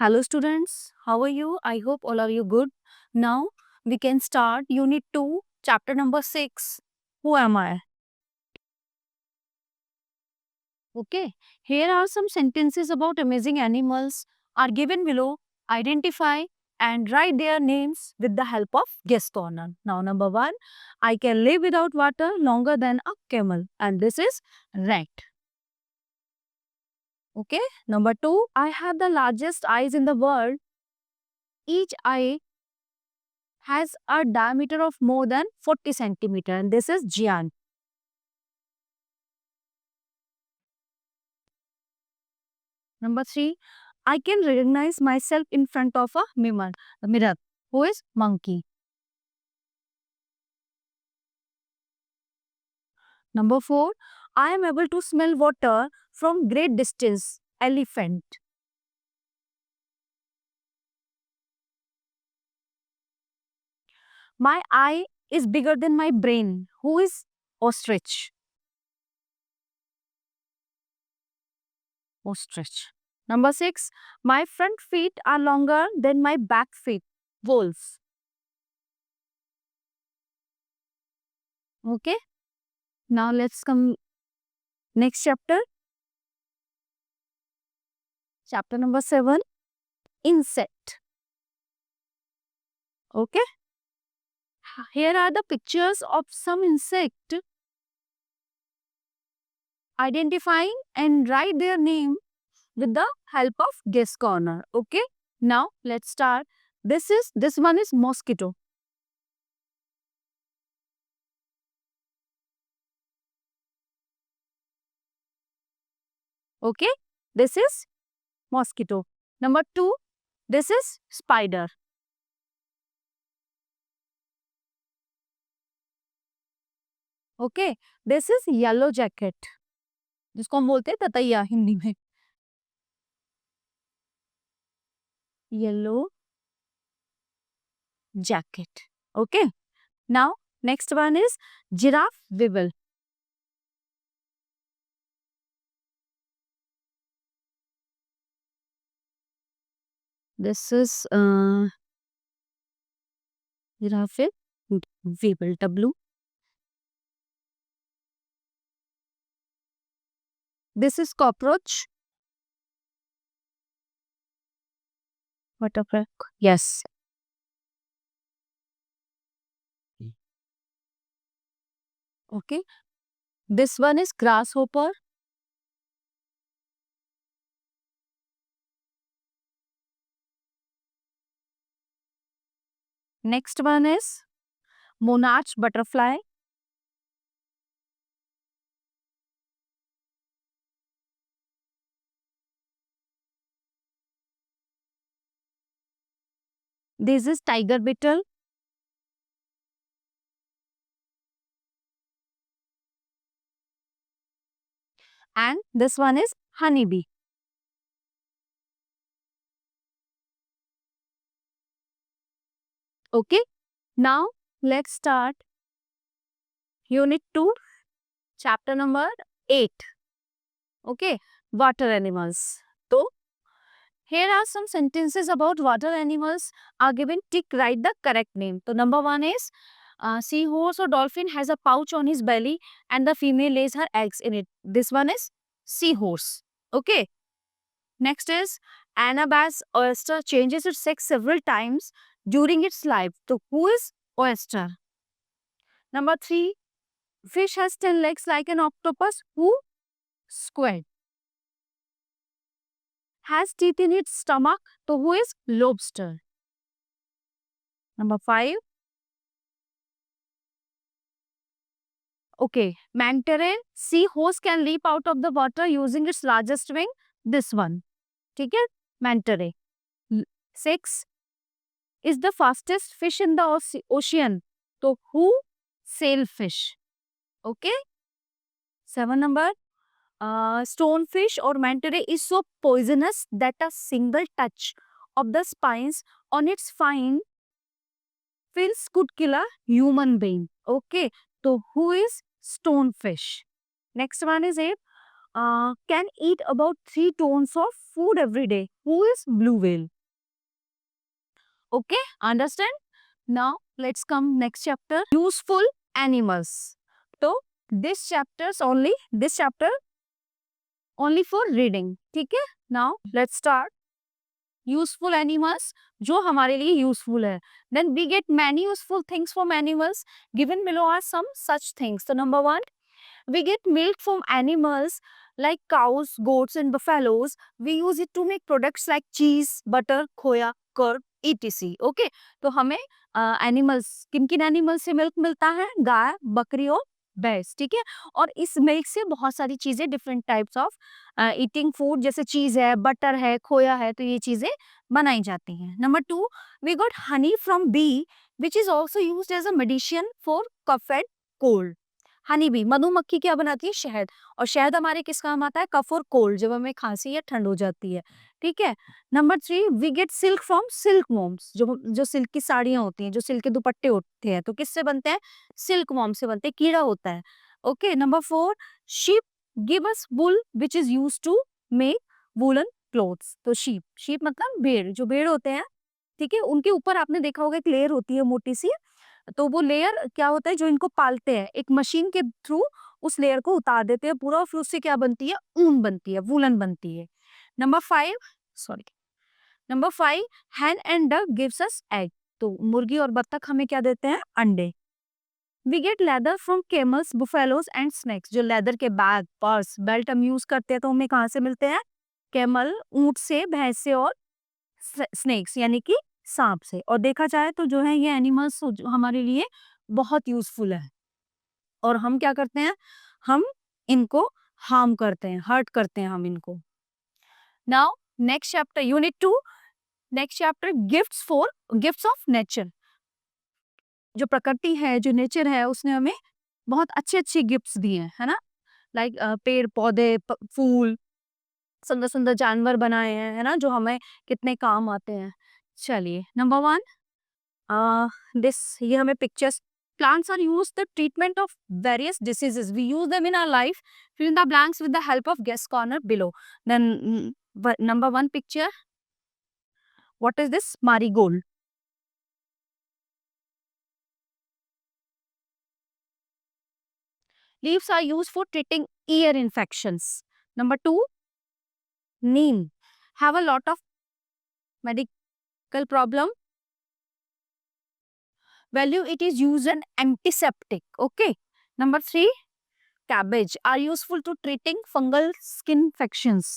Hello students, how are you? I hope all are you good. Now we can start unit 2, chapter number 6. Who am I? Okay, here are some sentences about amazing animals are given below. Identify and write their names with the help of guess corner. Now number 1, I can live without water longer than a camel, and this is rat. Okay, number 2, I have the largest eyes in the world. Each eye has a diameter of more than 40 centimeter, and this is giant. Number 3, I can recognize myself in front of a mirror. Who is monkey? Number 4, I am able to smell water from great distance. Elephant. My eye is bigger than my brain. Who is ostrich? Ostrich. Number 6, my front feet are longer than my back feet. Wolf. Okay. Now let's come next chapter. Chapter number 7, insect. Okay. Here are the pictures of some insect. Identifying and write their name with the help of guess corner. Okay. Now let's start. This one is mosquito. Okay. This is mosquito. Number 2, this is spider. Okay. This is yellow jacket. जिसको हम बोलते हैं ततैया हिंदी में. Yellow jacket. Okay. Now next one is giraffe weevil. This is giraffe weevil. W. This is cockroach. Butterfly. Yes. Okay. This one is grasshopper. Next one is monarch butterfly. This is tiger beetle. And this one is honeybee. Okay. Now let's start unit 2, chapter number 8. Okay. Water animals. So here are some sentences about water animals are given. Tick, write the correct name. So number 1 is seahorse or dolphin has a pouch on his belly and the female lays her eggs in it. This one is seahorse. Okay. Next is Anabass oyster changes its sex several times during its life. So who is oyster? Number 3, fish has 10 legs like an octopus. Who? Squid. Has teeth in its stomach. So who is lobster? Number 5. Okay, manta ray sea horse can leap out of the water using its largest wing. This one. ठीक है? Manta ray. 6 is the fastest fish in the ocean. So who? Sailfish. Okay. 7 number. Stonefish or manta ray is so poisonous that a single touch of the spines on its fins could kill a human being. Okay. So who is stonefish? Next one is 8. can eat about 3 tons of food every day. Who is blue whale? Okay, understand? Now let's come next chapter. Useful animals. So this chapter only for reading. ठीक है? Now let's start. Useful animals जो हमारे लिए useful है. Then we get many useful things from animals. Given below are some such things. So number one, we get milk from animals like cows, goats and buffaloes. We use it to make products like cheese, butter, खोया, curd, etc. Okay? तो हमें animals किन किन animal से milk मिलता है? गाय, बकरी और भैंस. ठीक है. और इस मिल्क से बहुत सारी चीजें different types of eating food जैसे चीज है, बटर है, खोया है, तो ये चीजें बनाई जाती हैं. Number two, we got honey from bee which is also used as a medicine for cough and cold. Honey bee, मधुमक्खी क्या बनाती है? शहद. और शहद हमारे किस काम आता है? कफ और कोल्ड, जब हमें खांसी या ठंड हो जाती है. ठीक है. Number three, we get silk from silk worms. जो सिल्क की साड़ियां होती हैं, जो सिल्क के दुपट्टे होते हैं, तो किससे बनते हैं? सिल्क वॉर्म से बनते हैं, कीड़ा होता है. Okay. Number four, sheep give us wool which is use to make woollen clothes. तो शीप मतलब भेड़, जो भेड़ होते हैं, ठीक है, उनके ऊपर आपने देखा होगा एक लेयर होती है मोटी सी. तो वो लेयर क्या होता है? जो इनको पालते हैं, एक मशीन के थ्रू उस लेयर को उतार देते हैं पूरा, फिर उससे क्या बनती है? ऊन बनती है, वूलन बनती है. Number five, sorry, number five, hen and duck gives us egg. तो मुर्गी और बत्तख हमें क्या देते हैं? अंडे. We get leather from camels, buffaloes and snakes. जो लेदर के बैग, पर्स, बेल्ट हम यूज करते हैं, तो हमें कहाँ से मिलते हैं? कैमल, ऊंट से, भैंस से और स्नेक्स यानी कि सांप से. और देखा जाए तो जो है ये एनिमल्स हमारे लिए बहुत यूजफुल है. और हम क्या करते हैं? हम इनको हार्म करते हैं, हर्ट करते हैं हम इनको. Now next chapter, unit 2. Next chapter, gifts of nature. जो प्रकृति है, जो नेचर है, उसने हमें बहुत अच्छे अच्छे गिफ्ट्स दिए हैं, है ना? लाइक पेड़ पौधे, फूल, सुंदर सुंदर जानवर बनाए हैं, है ना, जो हमें कितने काम आते हैं. चलिए, नंबर वन, ये हमें pictures. Plants are used the treatment of various diseases. We use them in our life. Fill in the blanks with the help of guest corner below. Then number one picture. What is this? Marigold. Leaves are used for treating ear infections. Number two, neem. Have a lot of medical problem. Value, it is used an antiseptic. Okay. Number three, cabbage are useful to treating fungal skin infections.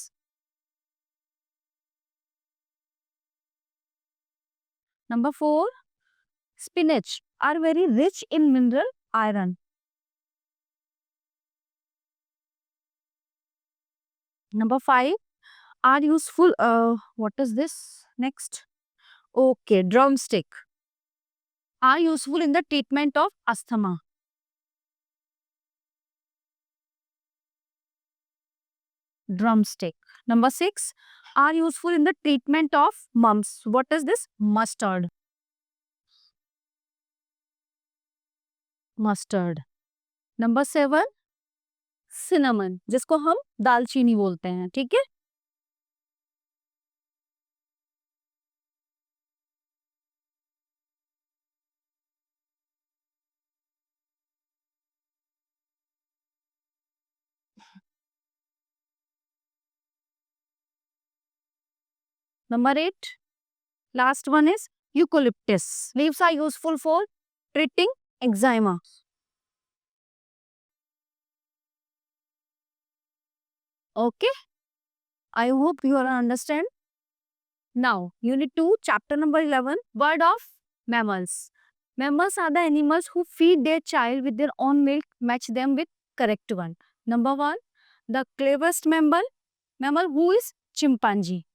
Number four, spinach are very rich in mineral iron. Number five, are useful, what is this? Next. Okay, drumstick are useful in the treatment of asthma. Drumstick. Number six, are useful in the treatment of mumps. What is this? Mustard. Mustard. Number seven, cinnamon, जिसको हम दालचीनी बोलते हैं. ठीक है. Number eight, last one is eucalyptus. Leaves are useful for treating eczema. Okay, I hope you all understand. Now, Unit 2, Chapter number 11, Word of Mammals. Mammals are the animals who feed their child with their own milk, match them with correct one. Number one, the cleverest mammal who is chimpanzee.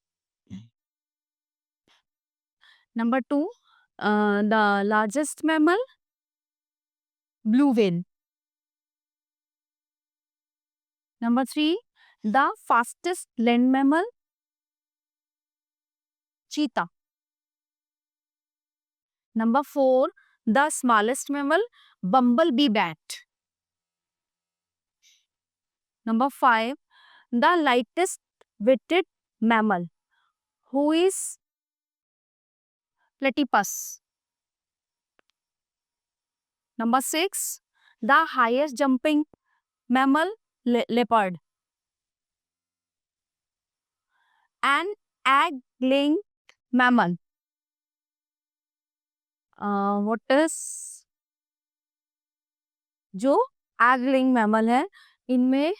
Number two, the largest mammal, blue whale. Number three, the fastest land mammal, cheetah. Number four, the smallest mammal, bumblebee bat. Number five, the lightest weighted mammal, who is platypus. Number 6, the highest jumping mammal, leopard. An egg-laying mammal. What is जो egg-laying mammal है, इनमें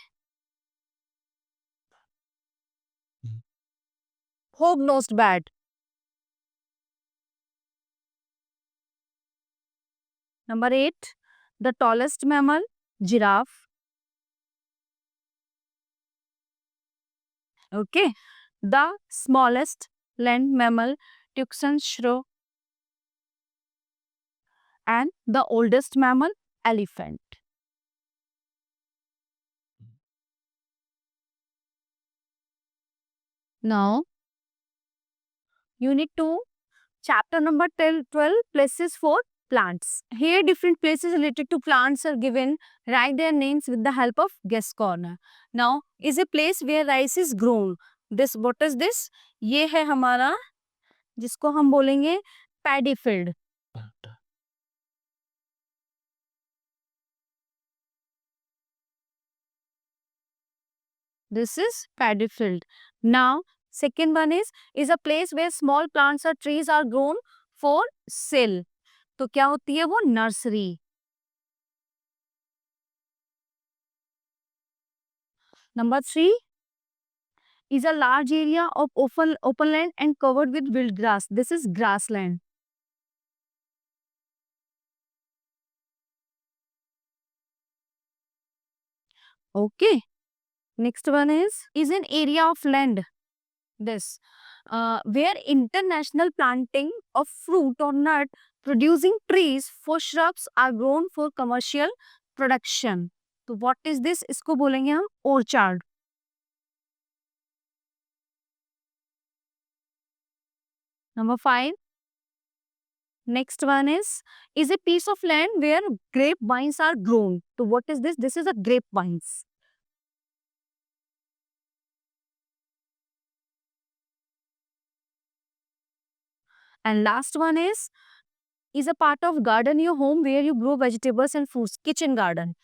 hog-nosed bat. Number 8, the tallest mammal, giraffe. Okay. The smallest land mammal, tucson shrew. And the oldest mammal, elephant. Now, Unit 2, Chapter number 12, places for plants. Here different places related to plants are given. Write their names with the help of guess corner. Now, is a place where rice is grown. This, what is this? ये है हमारा, जिसको हम बोलेंगे paddy field. This is paddy field. Now, second one is a place where small plants or trees are grown for sale. तो क्या होती है वो? Nursery. Number 3 is a large area of open land and covered with wild grass. This is grassland. Okay. Next one is an area of land. This where international planting of fruit or nut producing trees for shrubs are grown for commercial production. तो what is this? इसको बोलेंगे हम orchard. Number 5. Next one is a piece of land where grapevines are grown. So what is this? This is a grapevines. And last one is a part of garden, your home, where you grow vegetables and fruits. Kitchen garden.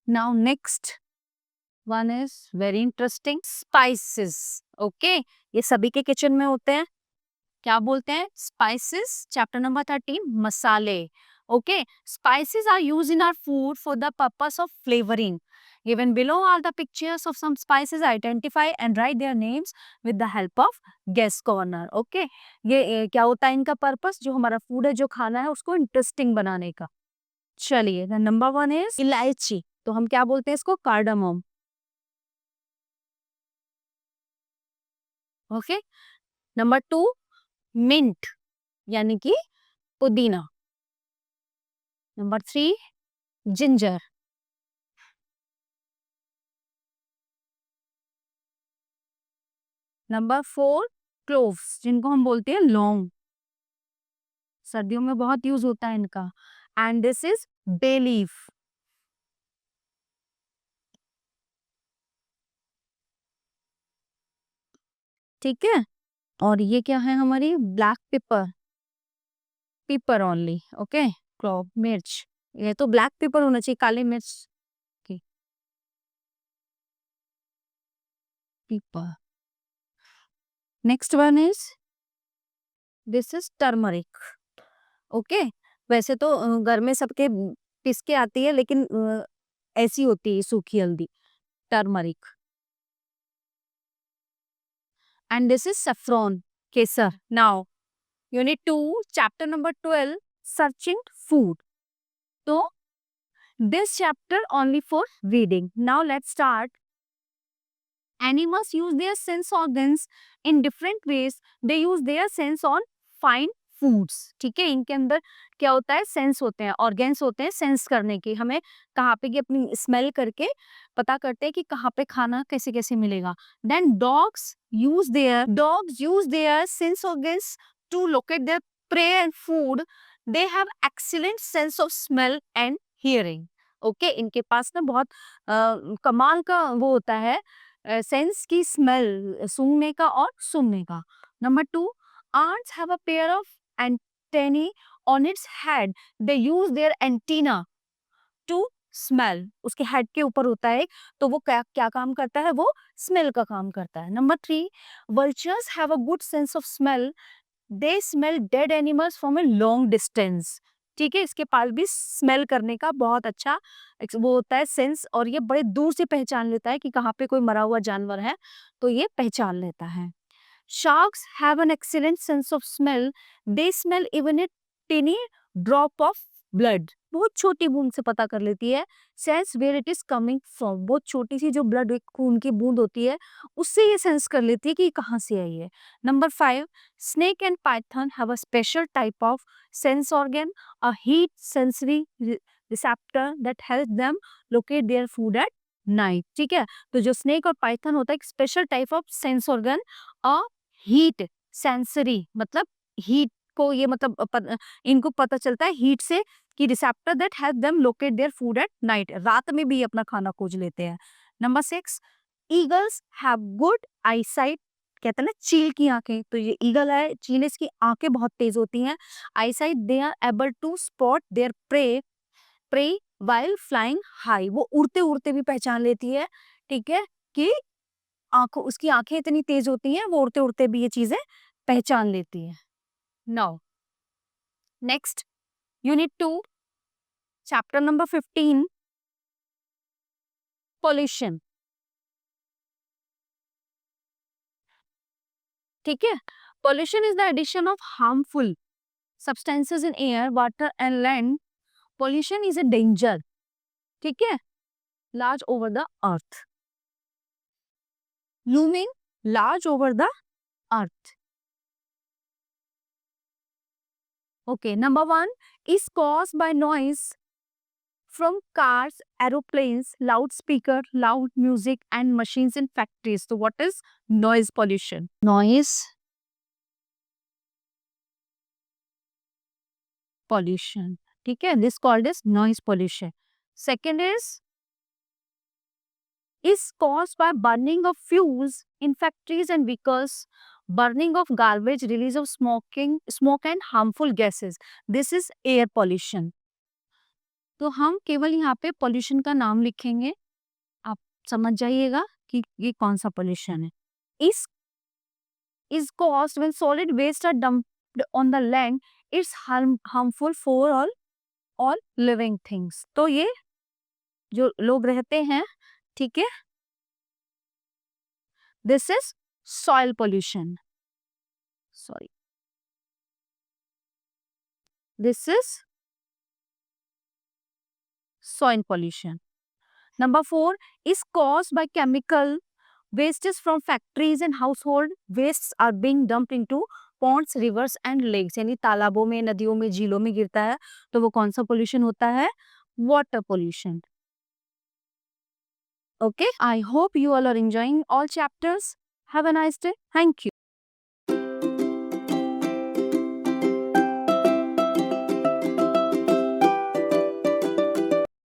Now next one is very interesting. Spices. Okay. ये सभी के kitchen में होते हैं. क्या बोलते हैं? Spices. Chapter number 13. मसाले. Okay. Spices are used in our food for the purpose of flavoring. Given below are the pictures of some spices. Identify and write their names with the help of guess corner. Okay. ये क्या होता है इनका purpose? जो हमारा food है, जो खाना है, उसको इंटरेस्टिंग बनाने का. चलिए, नंबर 1 इज इलायची. तो हम क्या बोलते हैं इसको? कार्डामम. ओके. नंबर 2 मिंट, यानी कि पुदीना. Number 3 ginger. नंबर 4 क्लोव्स, जिनको हम बोलते हैं लौंग. सर्दियों में बहुत यूज होता है इनका. And this is bay leaf. ठीक है. और ये क्या है? हमारी black pepper. Pepper only. Okay. Clove, मिर्च. ये तो ब्लैक पेपर होना चाहिए, काली मिर्च की. Paper. Next one is this is turmeric. Okay. वैसे तो घर में सबके पिस के आती है, लेकिन ऐसी होती है सूखी हल्दी. Turmeric. And this is saffron, केसर. Now unit 2 chapter number 12 searching food. तो this chapter only for reading. Now let's start. Animals use their sense organs in different ways. They use their sense on find foods, ठीक है। इनके अंदर क्या होता है, sense होते हैं, ऑर्गेन्स होते हैं सेंस करने की, हमें कहाँ पे कि अपनी स्मेल करके पता करते हैं कि कहाँ पे खाना कैसे कैसे मिलेगा। Then dogs use their sense organs to locate their prey and food. They have excellent sense of smell and hearing. Okay इनके पास ना बहुत कमाल का वो होता है सेंस की, स्मेल सूंघने का और सुनने का। Number 2, ants have a pair of antennae on its head. They use their antenna to smell. उसके हेड के ऊपर होता है, तो वो क्या क्या काम करता है, वो स्मेल का काम करता है। Number 3, vultures have a good sense of smell. They smell dead animals from a long distance. ठीक है, इसके पास भी स्मेल करने का बहुत अच्छा वो होता है सेंस, और ये बड़े दूर से पहचान लेता है कि कहाँ पे कोई मरा हुआ जानवर है, तो ये पहचान लेता है। Sharks have an excellent sense of smell. They smell even a tiny drop of blood. बहुत छोटी बूंद से पता कर लेती है sense where it is coming from. बहुत छोटी सी जो ब्लड खून की बूंद होती है उससे ये सेंस कर लेती है कि ये कहाँ से आई है। Number 5, snake and Python have a special type of sense organ, a heat sensory receptor that help them locate their food at night. ठीक है, तो जो स्नेक और पाइथन होता है एक special type of sense organ, a heat sensory मतलब heat को ये मतलब इनको पता चलता है हीट से कि receptor that help them locate their food at night, रात में भी ये अपना खाना खोज लेते हैं। Number 6, eagles have good eyesight. कहते हैं ना चील की आंखें, तो ये ईगल है, चील इसकी आंखें बहुत तेज होती हैं। Eyesight, they are able to spot their prey while flying high. वो उड़ते उड़ते भी पहचान लेती है, ठीक है, कि आंखों उसकी आंखें इतनी तेज होती हैं, वो उड़ते उड़ते भी ये चीजें पहचान लेती है। Now next unit 2 chapter number 15 pollution. ठीक है, pollution is the addition of harmful substances in air water and land. Pollution is a danger, ठीक है, large over the earth, looming large over the earth. Okay, number 1 is caused by noise from cars, aeroplanes, loudspeaker, loud music and machines in factories. So what is noise pollution? Noise pollution. ठीक है, this called as noise pollution. Second is caused by burning of fuels in factories and vehicles, burning of garbage, release of smoke and harmful gases. This is air pollution. तो हम केवल यहाँ पे pollution का नाम लिखेंगे, आप समझ जाइएगा कि ये कौन सा pollution है। is caused when solid waste are dumped on the land. It's harmful for all living things. तो ये जो लोग रहते हैं, ठीक है, this is soil pollution. Sorry, this is soil pollution. Number 4 is caused by chemical wastes from factories and household wastes are being dumped into ponds, rivers and lakes. यानी तालाबों में, नदियों में, झीलों में गिरता है, तो वो कौन सा pollution होता है? Water pollution. Okay, I hope you all are enjoying all chapters. Have a nice day. Thank you.